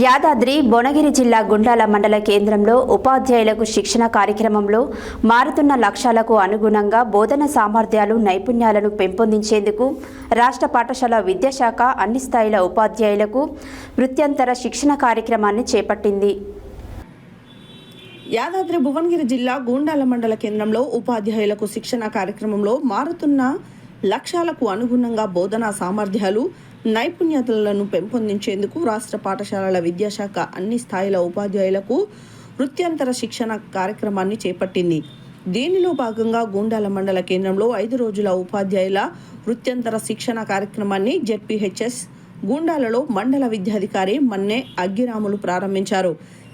యాదాద్రి భువనగిరి జిల్లా గుండాల మండల కేంద్రంలో ఉపాధ్యాయులకు శిక్షణ కార్యక్రమంలో మారుతున్న లక్ష్యాలకు అనుగుణంగా బోధన సామర్థ్యాలు నైపుణ్యాలను పెంపొందించేందుకు రాష్ట్ర పాఠశాల విద్యాశాఖ అన్ని స్థాయిల ఉపాధ్యాయులకు వృత్యంతర శిక్షణ కార్యక్రమాన్ని చేపట్టింది. యాదాద్రి భువనగిరి జిల్లా గుండాల మండల కేంద్రంలో ఉపాధ్యాయులకు శిక్షణ కార్యక్రమంలో మారుతున్న లక్ష్యాలకు అనుగుణంగా బోధనా సామర్థ్యాలు నైపుణ్యతలను పెంపొందించేందుకు రాష్ట్ర పాఠశాలల విద్యాశాఖ అన్ని స్థాయిల ఉపాధ్యాయులకు వృత్యంతర శిక్షణ కార్యక్రమాన్ని చేపట్టింది. దీనిలో భాగంగా గుండాల మండల కేంద్రంలో 5 రోజుల ఉపాధ్యాయుల వృత్యంతర శిక్షణ కార్యక్రమాన్ని జెడ్పీహెచ్ఎస్ గుండాలలో మండల విద్యాధికారి మన్నే అగ్గిరాములు ప్రారంభించారు.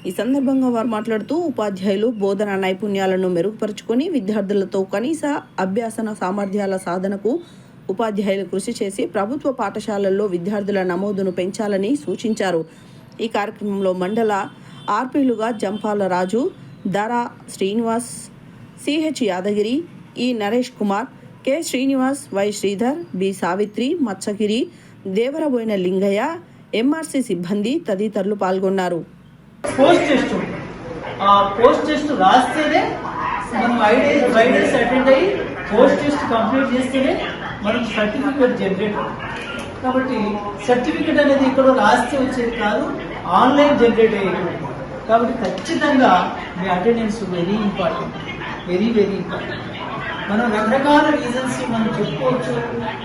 ఈ సందర్భంగా వారు మాట్లాడుతూ ఉపాధ్యాయులు బోధనా నైపుణ్యాలను మెరుగుపరుచుకొని విద్యార్థులతో కనీస అభ్యాసన సామర్థ్యాల సాధనకు ఉపాధ్యాయులు కృషి చేసి ప్రభుత్వ పాఠశాలల్లో విద్యార్థుల నమోదును పెంచాలని సూచించారు. ఈ కార్యక్రమంలో మండల ఆర్పీలుగా Jampala Raju, Dara Srinivas, CH Yadagiri, E Naresh Kumar, K Srinivas, Y Sridhar, B Savitri, Matsagiri, Devaraboina Lingaiah, MRC సిబ్బంది తదితరులు పాల్గొన్నారు. పోస్ట్ టెస్ట్ రాస్తేనే మనం 5 డేస్ అటెండ్ అయ్యి పోస్ట్ టెస్ట్ కంప్లీట్ చేస్తేనే మనకు సర్టిఫికేట్ జనరేట్ అవుతుంది. కాబట్టి సర్టిఫికేట్ అనేది ఇక్కడ రాస్తే వచ్చేది కాదు, ఆన్లైన్ జనరేట్ అయ్యేది. కాబట్టి ఖచ్చితంగా మీ attendance very important, very important. మనం రకరకాల రీజన్స్ మనం చెప్పుకోవచ్చు.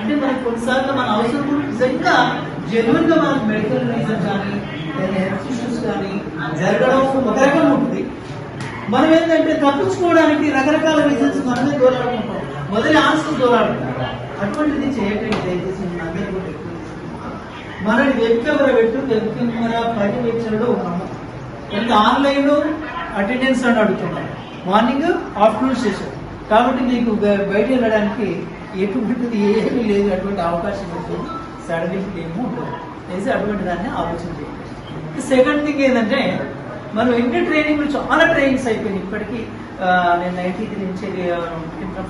అంటే మనకి కొన్నిసార్లు మన అవసరం నిజంగా జెన్యున్గా మనకు మెడికల్ రీజన్ కానీ హెల్త్ ఇష్యూస్ కానీ జరగడం ఒక రకంగా ఉంటుంది. మనం ఏంటంటే తప్పించుకోవడానికి రకరకాల రీజన్స్ మనమే దూరాడుకుంటాం, మొదటి ఆన్సర్ దూరాడుకుంటాం. అటువంటిది చేయకండి దయచేసి. మనని వెబ్ కెమెరా పర్యవేక్షణలో ఉన్నాము. ఎంత ఆన్లైన్ అటెండెన్స్ అని అడుగుతున్నాం, మార్నింగ్ ఆఫ్టర్నూన్ సెషన్. కాబట్టి మీకు బయట వెళ్ళడానికి ఎటువంటిది ఏమీ లేదు, అటువంటి అవకాశం ఉంటుంది, సడలింపు ఏమీ ఉంటుంది. వేసి అటువంటి దాన్ని ఆలోచన చేయండి. సెకండ్ థింగ్ ఏంటంటే మనం ఎన్ని ట్రైనింగ్లు చాలా ట్రైనింగ్స్ అయిపోయినాయి ఇప్పటికీ. నేను 93 నుంచి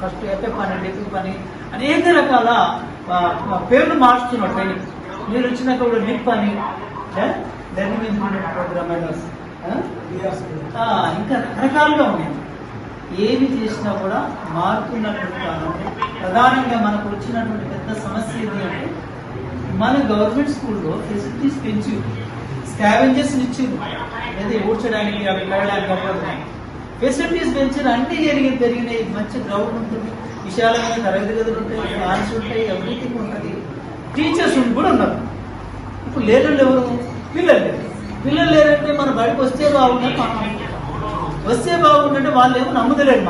ఫస్ట్ ఎఫ్ఎఫ్ అని డెఫ్ఎఫ్ అని అనేక రకాల పేర్లు మార్చుతున్నాం ట్రైనింగ్. మీరు వచ్చినాక నిప్ అని లెర్నింగ్ ఇంప్రూవ్మెంట్ ప్రోగ్రామ్ ఇంకా రకరకాలుగా ఉన్నాయి. ఏమి చేసినా కూడా మారుతున్నటువంటి కాలం. ప్రధానంగా మనకు వచ్చినటువంటి పెద్ద సమస్య ఏంటి అంటే మన గవర్నమెంట్ స్కూల్లో ఫెసిలిటీస్ పెంచి స్కావెంజర్స్ ఇచ్చింది, లేదా ఊడ్చడానికి అవి వెళ్ళడానికి ఫెసిలిటీస్ పెంచిన అన్ని జరిగినాయి. మంచి గ్రౌండ్ ఉంటుంది, విశాలమైన తరగతి గదులు ఉంటాయి, ఫ్యాన్స్ ఉంటాయి, ఎవ్రీథింగ్ ఉంటుంది. టీచర్స్ కూడా ఉన్నారు. ఇప్పుడు లేరు ఎవరు? పిల్లలు లేరంటే మన బయటకు వస్తే బాగుంటుంది. వస్తే బాగుంటుంటే వాళ్ళు ఏమో నమ్ముతలేరు.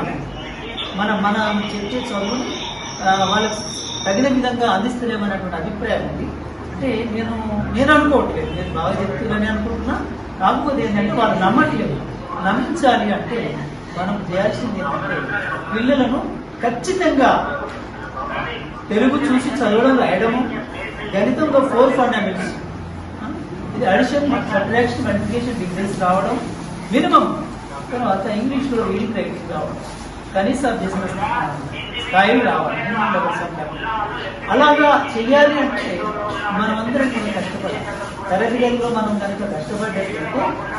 మనం చెప్పే చదువుని వాళ్ళకి తగిన విధంగా అందిస్తలేమన్నటువంటి అభిప్రాయం ఉంది. అంటే నేను అనుకోవట్లేదు, నేను బాగా చెప్తున్నానని అనుకుంటున్నా. కాకపోతే ఏంటంటే వాళ్ళు నమ్మట్లేదు. నమ్మించాలి అంటే మనం చేయాల్సింది ఏంటంటే పిల్లలను ఖచ్చితంగా తెలుగు చూసి చదవడం, రాయడము, గణితంలో 4 ఫండమెంటల్స్, ఇది అడిషన్, సబ్ట్రాక్షన్, మల్టిప్లికేషన్, డిఫరెన్స్ రావడం మినిమం. తర్వాత ఇంగ్లీష్లో రీడింగ్ ప్రాక్టీస్ రావడం, కనీస అభ్యసన స్థాయిలు రావాలి. అలాగా చెయ్యాలి అంటే మనమందరం కష్టపడాలి. తరగతి గదిలో మనం కనుక కష్టపడ్డట్లయితే